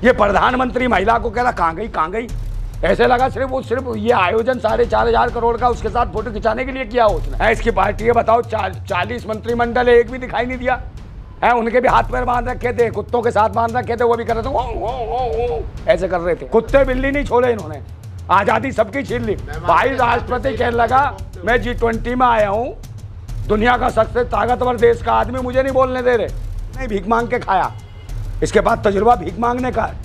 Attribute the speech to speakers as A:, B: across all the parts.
A: ये प्रधानमंत्री महिला को कह रहा कहाँ गई कहाँ गई, ऐसे लगा सिर्फ ये आयोजन 4,500 करोड़ का उसके साथ फोटो खिंचाने के लिए किया उसने। है इसकी पार्टी है, बताओ 40 मंत्रिमंडल है, एक भी दिखाई नहीं दिया है। उनके भी हाथ पैर बांध रखे थे, कुत्तों के साथ बांध रखे थे, वो भी कर रहे थे ओ, ऐसे कर रहे थे। कुत्ते बिल्ली नहीं छोड़े इन्होंने, आजादी सबकी छीन ली। भाई राष्ट्रपति कहने लगा मैं G20 में आया हूँ, दुनिया का सबसे ताकतवर देश का आदमी, मुझे नहीं बोलने दे रहे। नहीं, भीख मांग के खाया, इसके बाद तजुर्बा भीख मांगने का है।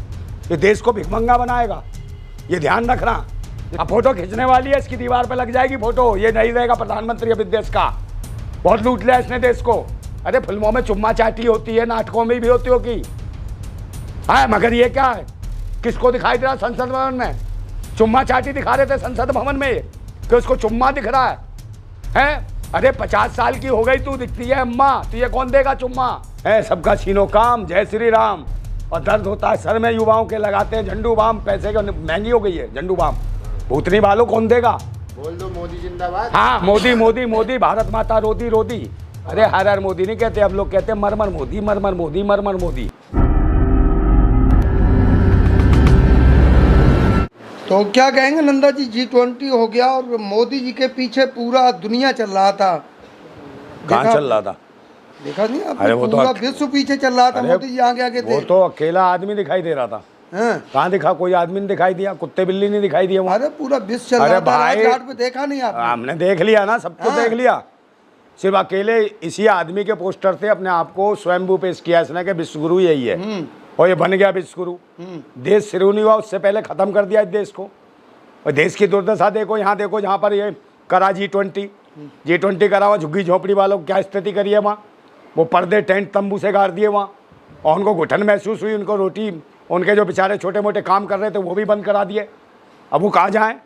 A: ये देश को भिखमंगा बनाएगा, ये ध्यान रखना। अब फोटो खींचने वाली है, इसकी दीवार पे लग जाएगी फोटो, ये नहीं रहेगा प्रधानमंत्री अभी देश का। बहुत लूट लिया इसने देश को। अरे फिल्मों में चुम्मा चाटी होती है, नाटकों में भी होती होगी, है, मगर ये क्या है, किसको दिखाई दे रहा संसद भवन में? चुम्मा चाटी दिखा रहे थे संसद भवन में कि उसको चुम्मा दिख रहा है? अरे 50 साल की हो गई तू, दिखती है अम्मा, तो ये कौन देगा चुम्मा? है सबका छीनो काम, जय श्री राम। और दर्द होता है सर में, युवाओं के लगाते हैं झंडू बाम, पैसे की महंगी हो गई है झंडू बाम, भूतनी वालों कौन देगा?
B: बोल दो मोदी जिंदाबाद।
A: हाँ, मोदी मोदी मोदी, भारत माता रोदी रोदी। अरे हर हर मोदी नहीं कहते, अब लोग कहते हैं मरमर मोदी, मरमर मोदी, मरमर मोदी।
C: तो क्या कहेंगे नंदा जी, G20 हो गया और मोदी जी के पीछे पूरा दुनिया चल रहा था।
A: कहाँ चल रहा था?
C: देखा नहीं आपने?
A: अरे वो तो
C: पूरा विश्व पीछे चल रहा था, मोदी जी आगे आगे थे।
A: वो तो अकेला आदमी दिखाई दे रहा था। कहाँ दिखा? कोई आदमी नहीं दिखाई दिया, कुत्ते बिल्ली नहीं दिखाई दिया वहाँ।
C: अरे पूरा विश्व चल रहा था, राजघाट पे देखा नहीं आपने?
A: हमने देख लिया ना, सबको देख लिया। सिर्फ अकेले इसी आदमी के पोस्टर से अपने आप को स्वयंभू पेश किया इसने कि विश्वगुरु यही है, और ये बन गया विश्वगुरु। देश शुरू नहीं हुआ उससे पहले खत्म कर दिया इस देश को। और देश की दुर्दशा देखो, यहाँ देखो, जहाँ पर ये करा G20 करा हुआ, झुग्गी झोपड़ी वालों को क्या स्थिति करी है वहाँ। वो पर्दे टेंट तंबू से गाड़ दिए वहाँ, और उनको घुटन महसूस हुई, उनको रोटी, उनके जो बेचारे छोटे मोटे काम कर रहे थे वो भी बंद करा दिए। अब वो कहाँ जाएँ,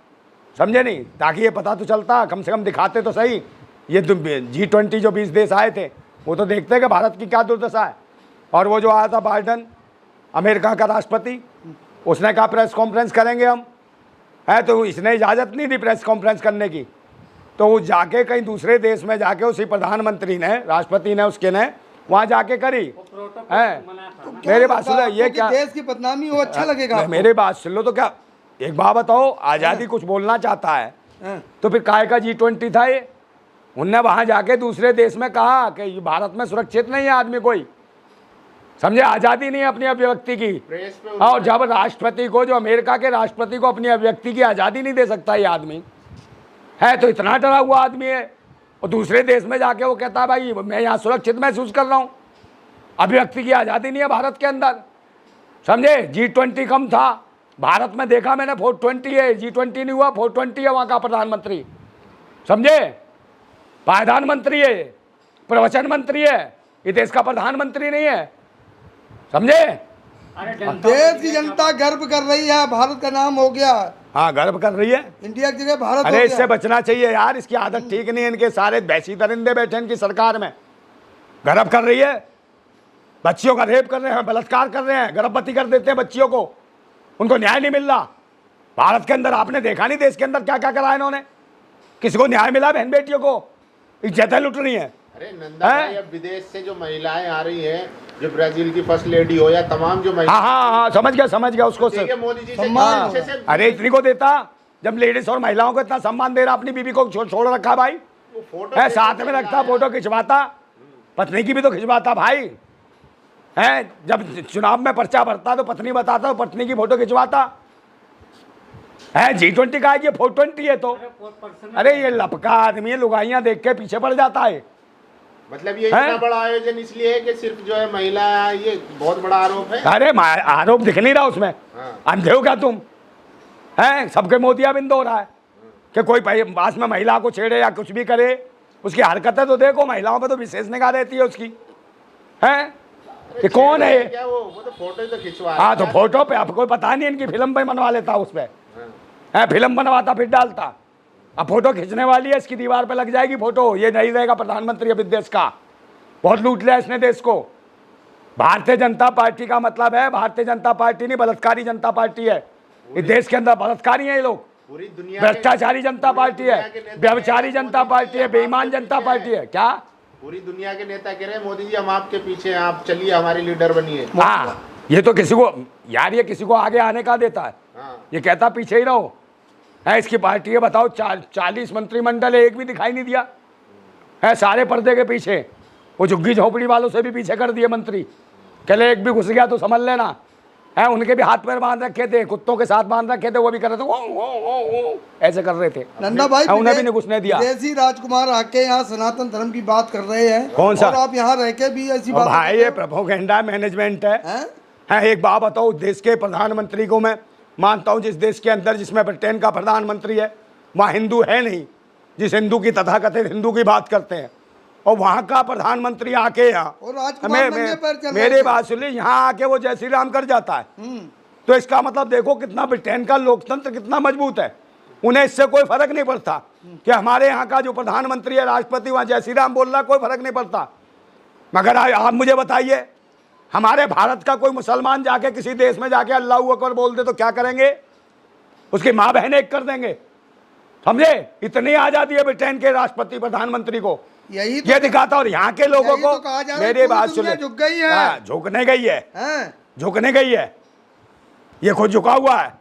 A: समझे नहीं? ताकि ये पता तो चलता, कम से कम दिखाते तो सही। ये G20 जो 20 देश आए थे वो तो देखते हैं कि भारत की क्या दुर्दशा है। और वो जो आया था बाइडन, अमेरिका का राष्ट्रपति, उसने कहा प्रेस कॉन्फ्रेंस करेंगे हम, है, तो इसने इजाज़त नहीं दी प्रेस कॉन्फ्रेंस करने की। तो वो जाके कहीं दूसरे देश में जाके उसी प्रधानमंत्री ने, राष्ट्रपति ने, उसके ने वहाँ जाके करी है।
C: तो
A: मेरे बात सुन लो, ये क्या
C: देश की बदनामी हो, अच्छा लगेगा?
A: मेरे बात सुन लो, तो क्या एक बात बताओ, आज़ादी कुछ बोलना चाहता है तो फिर काहे का G20 था ये? उनने वहाँ जाके दूसरे देश में कहा कि भारत में सुरक्षित नहीं है आदमी कोई, समझे? आज़ादी नहीं है अपनी अभिव्यक्ति की। और जब राष्ट्रपति को, जो अमेरिका के राष्ट्रपति को अपनी अभिव्यक्ति की आज़ादी नहीं दे सकता ये आदमी, है तो इतना डरा हुआ आदमी है। और दूसरे देश में जाके वो कहता है भाई मैं यहाँ सुरक्षित महसूस कर रहा हूँ, अभिव्यक्ति की आज़ादी नहीं है भारत के अंदर, समझे? G20 कम था भारत में, देखा मैंने 420 है, G20 नहीं हुआ, 420 है वहाँ का प्रधानमंत्री, समझे? प्रधानमंत्री है, प्रवचन मंत्री है, ये देश का प्रधानमंत्री नहीं है, समझे?
C: देश की जनता गर्व कर रही है, भारत का नाम हो गया।
A: हाँ, गर्व कर रही है,
C: इंडिया की जगह भारत।
A: अरे इससे बचना चाहिए यार, इसकी आदत ठीक नहीं है। इनके सारे भैंसी दरिंदे बैठे इनकी सरकार में, गर्व कर रही है, बच्चियों का रेप कर रहे हैं, बलात्कार कर रहे हैं, गर्भवती कर देते हैं बच्चियों को, उनको न्याय नहीं मिल रहा। भारत के अंदर आपने देखा नहीं देश के अंदर क्या क्या करा इन्होंने, किसी को न्याय मिला? बहन बेटियों को इज्जतें लुट रही हैं।
B: अरे नंदा भाई, अब विदेश से जो महिलाएं आ रही हैं, जो ब्राजील की फर्स्ट लेडी हो या तमाम जो महिला,
A: हाँ, समझ गया उसको
B: मोदी जी
C: सम्मान।
B: अच्छे से।
A: अरे इतनी को देता, जब लेडीज और महिलाओं को इतना सम्मान दे रहा, अपनी बीबी को छोड़ रखा भाई, है साथ में रखता, फोटो खिंचवाता, पत्नी की भी तो खिंचवाता भाई, है जब चुनाव में पर्चा भरता तो पत्नी बताता, पत्नी की फोटो खिंचवाता है। G20 का है ये 420 है तो, अरे ये लपका आदमी है, लुगाइयाँ देख के पीछे पड़ जाता है।
B: मतलब ये इतना बड़ा आयोजन इसलिए है कि सिर्फ जो है महिला, ये बहुत बड़ा आरोप है।
A: अरे आरोप दिख नहीं रहा उसमें, अंधे हो क्या तुम? है सबके मोतियाबिंद हो रहा है कि कोई पास में महिला को छेड़े या कुछ भी करे, उसकी हरकतें तो देखो, महिलाओं पे तो विशेष निगाह रहती है उसकी, है ये कौन है?
B: क्या वो तो फोटो तो खिंचवा,
A: हाँ तो फोटो पे आपको पता नहीं, इनकी फिल्म पे बनवा लेता उस पर, है फिल्म बनवाता फिर डालता। अब फोटो खींचने वाली है, इसकी दीवार पे लग जाएगी फोटो, ये नहीं रहेगा प्रधानमंत्री अभी देश का। बहुत लूट लिया इसने देश को। भारतीय जनता पार्टी का मतलब है, भारतीय जनता पार्टी नहीं, बलात्कारी जनता पार्टी है। इस देश के अंदर बलात्कारी है ये लोग,
B: पूरी दुनिया
A: भ्रष्टाचारी जनता पार्टी है, व्यभिचारी जनता पार्टी है, बेईमान जनता पार्टी है। क्या
B: पूरी दुनिया के नेता कह रहे हैं मोदी जी हम आपके पीछे हैं, आप चलिए हमारे लीडर बनिए।
A: हाँ ये तो किसी को यार, ये किसी को आगे आने का देता है, ये कहता पीछे ही रहो। है इसकी पार्टी है, बताओ 40 मंत्रिमंडल है, एक भी दिखाई नहीं दिया है, सारे पर्दे के पीछे। वो झुग्गी झोपड़ी वालों से भी पीछे कर दिए मंत्री, कहले एक भी घुस गया तो समझ लेना है। उनके भी हाथ पैर बांध रखे थे, कुत्तों के साथ बांध रखे थे, वो भी कर रहे थे ओ, ऐसे कर रहे थे।
C: नंदा भाई
A: उन्हें भी नहीं घुसने दिया।
C: विदेशी राजकुमार आके यहाँ सनातन धर्म की बात कर रहे हैं,
A: कौन सा?
C: और आप यहाँ रह के भी ऐसी बात
A: भाई ये प्रोपेगेंडा मैनेजमेंट है? एक बात बताओ, देश के प्रधानमंत्री को मैं मानता हूँ, जिस देश के अंदर जिसमें ब्रिटेन का प्रधानमंत्री है वहाँ हिंदू है नहीं, जिस हिंदू की तथाकथित हिंदू की बात करते हैं, और वहाँ का प्रधानमंत्री आके यहाँ मेरे बात सुन ली, यहाँ आके वो जय श्री राम कर जाता है। तो इसका मतलब देखो कितना ब्रिटेन का लोकतंत्र कितना मजबूत है। उन्हें इससे कोई फर्क नहीं पड़ता कि हमारे यहाँ का जो प्रधानमंत्री है, राष्ट्रपति, वहाँ जय श्री राम बोल रहा, कोई फर्क नहीं पड़ता। मगर आप मुझे बताइए, हमारे भारत का कोई मुसलमान जाके किसी देश में जाके अल्लाह अकबर बोल दे तो क्या करेंगे? उसकी माँ बहन एक कर देंगे, समझे? इतनी आजादी है ब्रिटेन के राष्ट्रपति प्रधानमंत्री को,
C: यही
A: ये दिखाता। और यहाँ के लोगों को मेरी बात सुने,
C: झुक गई है,
A: झुकने गई है, झुकने गई है, ये खुद झुका हुआ है,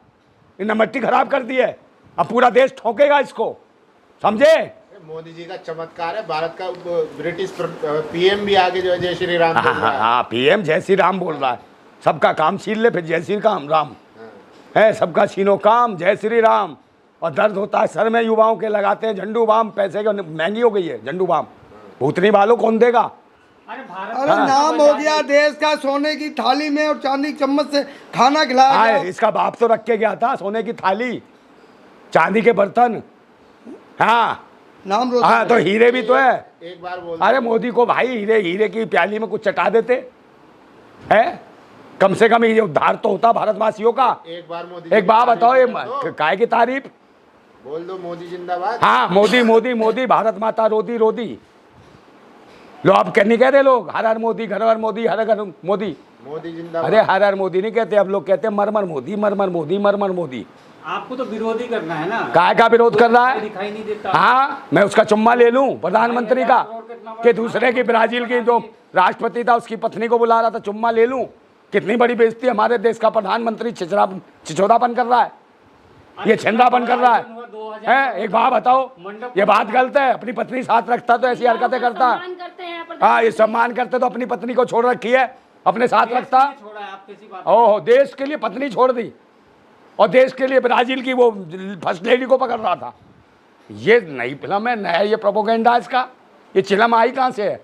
A: इन्हें मिट्टी खराब कर दी है, अब पूरा देश ठोकेगा इसको, समझे?
B: मोदी जी का चमत्कार है, भारत का ब्रिटिश पीएम भी आगे जो है जय श्री राम बोल रहा है।
A: हाँ, पीएम जय श्री राम बोल रहा है, सबका काम छीन ले फिर जय श्री राम है, सबका छीनो काम जय श्री राम। और दर्द होता है सर में, युवाओं के लगाते हैं झंडू बाम, पैसे की महंगी हो गई है झंडू बाम, भूतनी वालों कौन देगा?
C: अरे नाम हो गया देश का, सोने की थाली में और चांदी की चम्मच से खाना खिलाया।
A: इसका बाप तो रख के गया था सोने की थाली, चांदी के बर्तन, हाँ
C: नाम
A: हाँ, तो हीरे भी तो है।
B: एक बार बोल,
A: अरे मोदी को भाई हीरे की प्याली में कुछ चटा देते है, कम से कम ये उद्धार तो होता भारतवासियों का।
B: एक बार मोदी,
A: एक बात बताओ, ये काय की तारीफ
B: बोल दो, मोदी जिंदाबाद।
A: हाँ, मोदी मोदी मोदी, भारत माता रोदी रोदी। लो आप नहीं कह रहे लोग हर मोदी, घर मोदी, हर घर मोदी,
B: मोदी जिंदाबाद।
A: अरे हर मोदी नहीं कहते, अब लोग कहते हैं मरमर मोदी, मरमर मोदी, मरमर मोदी।
D: आपको तो विरोधी करना है ना,
A: काय का विरोध कर रहा है?
D: दिखाई नहीं देता।
A: हाँ, मैं उसका चुम्मा ले लूं प्रधानमंत्री का, कि दूसरे की ब्राजील की जो राष्ट्रपति था उसकी पत्नी को बुला रहा था, चुम्मा ले लूं? कितनी बड़ी बेइज्जती, हमारे देश का प्रधानमंत्री छिछोरापन कर रहा है, ये छिंदापन कर रहा है। एक बात बताओ, ये बात गलत है? अपनी पत्नी साथ रखता तो ऐसी हरकतें करता? हाँ, ये सम्मान करते तो अपनी पत्नी को छोड़ रखी है, अपने साथ रखता। ओह, देश के लिए पत्नी छोड़ दी और देश के लिए ब्राजील की वो फर्स्ट लेडी को पकड़ रहा था। ये नई फिल्म है, नया ये प्रोपेगेंडा इसका। ये चिलम आई कहाँ से है?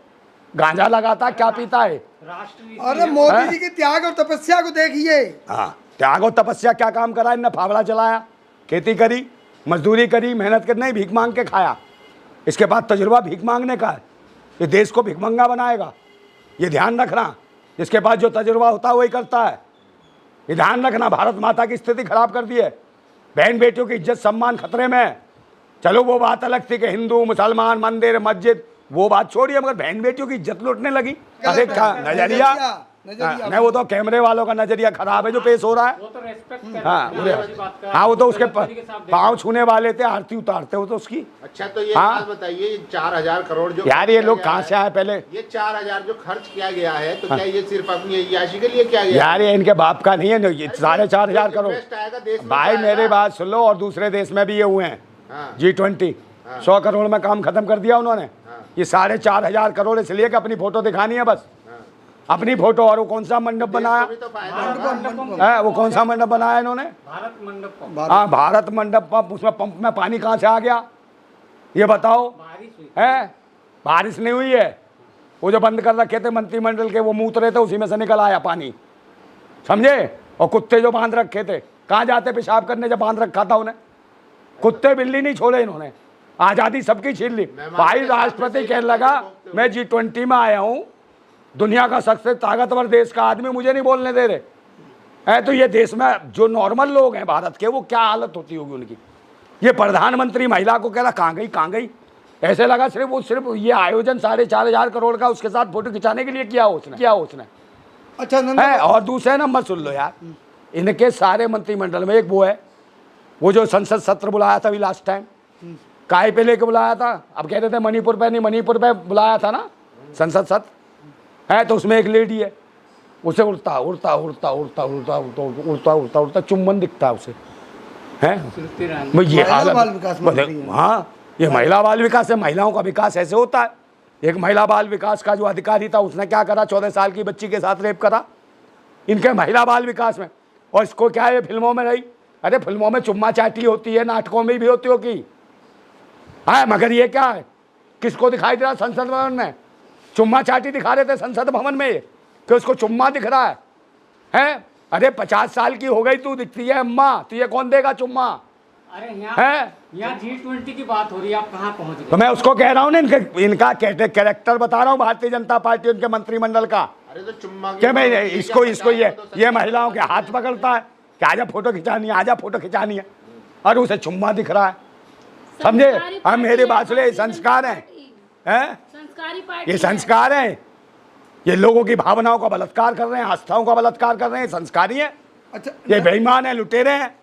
A: गांजा लगाता क्या पीता है?
C: अरे मोदी जी की त्याग और तपस्या को देखिए।
A: हाँ, त्याग और तपस्या क्या काम करा इनने? फावड़ा चलाया, खेती करी, मजदूरी करी, मेहनत कर, नहीं भीख मांग के खाया। इसके बाद तजुर्बा भीख मांगने का है, ये देश को भिखमंगा बनाएगा, ये ध्यान रखना। इसके बाद जो तजुर्बा होता है वही करता है, ये ध्यान रखना। भारत माता की स्थिति खराब कर दी है, बहन बेटियों की इज्जत सम्मान खतरे में है। चलो वो बात अलग थी कि हिंदू मुसलमान मंदिर मस्जिद, वो बात छोड़िए, मगर बहन बेटियों की इज्जत लूटने लगी। अरे क्या नजरिया, नहीं वो तो कैमरे वालों का नजरिया खराब है जो पेश हो रहा है।
D: वो तो रेस्पेक्ट
A: हाँ, वो तो उसके पाँव छूने वाले थे, आरती उतारते हो तो उसकी।
B: अच्छा, तो ये बात बताइए, 4000 करोड़ जो
A: यार ये लोग कहाँ से आए? पहले
B: ये 4000 जो खर्च किया गया है, तो क्या ये सिर्फ अपनी अय्याशी के लिए किया गया?
A: यार ये इनके बाप का नहीं है, ये 4.5 करोड़। भाई मेरे बात सुन लो, और दूसरे देश में भी ये हुए हैं, G20 100 करोड़ में काम खत्म कर दिया उन्होंने। ये 4.5 करोड़ इसलिए कि अपनी फोटो दिखानी है बस, अपनी फोटो। और वो कौन सा मंडप बनाया है? वो कौन सा मंडप बनाया इन्होंने?
D: भारत मंडप।
A: हाँ, भारत मंडप। उसमें पंप में पानी कहाँ से आ गया ये बताओ? है बारिश नहीं हुई है, वो जो बंद कर रखे थे मंत्रिमंडल के, वो मूत रहे थे, उसी में से निकल आया पानी, समझे? और कुत्ते जो बांध रखे थे, कहाँ जाते पेशाब करने जब बांध रखा था उन्हें? कुत्ते बिल्ली नहीं छोड़े इन्होंने, आज़ादी सबकी छीन ली। भाई राष्ट्रपति कहने लगा मैं G20 में आया हूँ, दुनिया का सबसे ताकतवर देश का आदमी, मुझे नहीं बोलने दे रहे है। तो ये देश में जो नॉर्मल लोग हैं भारत के, वो क्या हालत होती होगी उनकी? ये प्रधानमंत्री महिला को कह रहा कहाँ गई कहाँ गई, ऐसे लगा सिर्फ ये आयोजन 4.5 करोड़ का उसके साथ फोटो खिंचाने के लिए किया उसने।
C: अच्छा
A: है। और दूसरे नंबर सुन लो यार, इनके सारे मंत्रिमंडल में एक वो है, वो जो संसद सत्र बुलाया था अभी लास्ट टाइम, काय पे लेके बुलाया था, अब कहते थे मणिपुर पे नहीं, मणिपुर पे बुलाया था ना संसद सत्र है, तो उसमें एक लेडी है, उसे उड़ता उड़ता उड़ता उड़ता उड़ता उड़ता उड़ता उड़ता उड़ता चुम्बन दिखता है उसे, हैं?
D: स्मृति ईरानी।
A: भाई ये
C: महिला
A: हालत-
C: बाल विकास मंत्री है।
A: हाँ, ये महिला बाल विकास है। महिलाओं का विकास ऐसे होता है। एक महिला बाल विकास का जो अधिकारी था उसने क्या करा, 14 साल की बच्ची के साथ रेप करा इनके महिला बाल विकास में। और इसको क्या है, फिल्मों में रही। अरे फिल्मों में चुम्मा चाटी होती है, नाटकों में भी होती होगी, हाँ, मगर ये क्या है, किसको दिखाई दे रहा संसद भवन में? चुम्मा चाटी दिखा रहे थे संसद भवन में कि उसको चुम्मा दिख रहा है? अरे 50 साल की हो गई तू, दिखती है अम्मा, तुझे कौन देगा चुम्मा?
D: अरे
A: हैं?
D: यहाँ G20 की बात हो रही है, आप कहाँ पहुँच
A: तो
D: गए?
A: मैं उसको कह रहा हूँ ना, इनका कैरेक्टर बता रहा हूँ भारतीय जनता पार्टी उनके मंत्रिमंडल का।
B: अरे तो चुम्मा की
A: क्या मैं
B: बात है,
A: इसको
B: क्या
A: इसको
B: पता है, वो तो
A: ये
B: सच
A: महिलाओं के हाथ पकड़ता है कि आजा फोटो खिंचानी है, आजा फोटो खिंचानी है, और उसे चुम्मा दिख रहा है। समझे? हम मेरी बात सुने, संस्कार हैं,
E: संस्कारी पार्टी
A: ये संस्कार हैं। ये लोगों की भावनाओं का बलात्कार कर रहे हैं, आस्थाओं का बलात्कार कर रहे हैं, संस्कारी हैं?
C: अच्छा
A: ये बेईमान है, लुटेरे हैं।